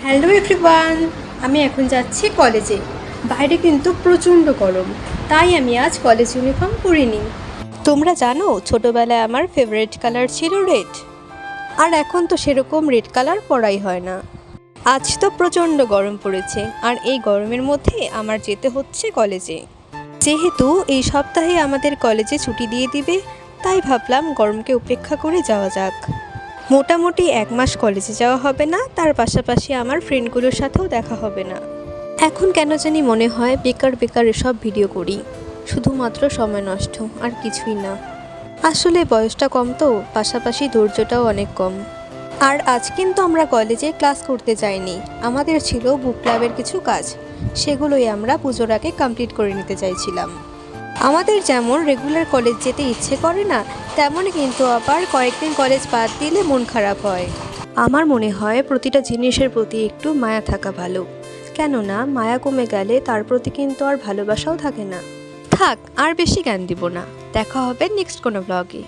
Hello everyone, আমি এখন যাচ্ছি কলেজে। বাইরে কিন্তু প্রচণ্ড গরম, তাই আমি আজ কলেজ ইউনিফর্ম পরিনি। তোমরা জানো ছোটোবেলায় আমার ফেভারিট কালার ছিল রেড, আর এখন তো সেরকম রেড কালার পরাই হয় না। আজ তো প্রচণ্ড গরম পড়েছে, আর এই গরমের মধ্যে আমার যেতে হচ্ছে কলেজে। যেহেতু এই সপ্তাহে আমাদের কলেজে ছুটি দিয়ে দিবে, তাই ভাবলাম গরমকে উপেক্ষা করে যাওয়া যাক। মোটামুটি 1 মাস কলেজে যাওয়া হবে না, তার পাশাপাশি আমার ফ্রেন্ডগুলোর সাথেও দেখা হবে না। এখন কেন জানি মনে হয় বেকার বেকার এসব ভিডিও করি, শুধুমাত্র সময় নষ্ট, আর কিছুই না। আসলে বয়সটা কম তো, পাশাপাশি ধৈর্যটাও অনেক কম। আর আজ কিন্তু আমরা কলেজে ক্লাস করতে যাইনি, আমাদের ছিল বুক ক্লাবের কিছু কাজ, সেগুলোই আমরা পুজোর আগে কমপ্লিট করে নিতে চাইছিলাম। আমাদের যেমন রেগুলার কলেজ যেতে ইচ্ছে করে না, তেমনই কিন্তু আবার কয়েকদিন কলেজ বাদ দিলে মন খারাপ হয়। আমার মনে হয় প্রতিটা জিনিসের প্রতি একটু মায়া থাকা ভালো, কেননা মায়া কমে গেলে তার প্রতি কিন্তু আর ভালোবাসাও থাকে না। থাক, আর বেশি জ্ঞান দিব না। দেখা হবে নেক্সট কোনো ব্লগে।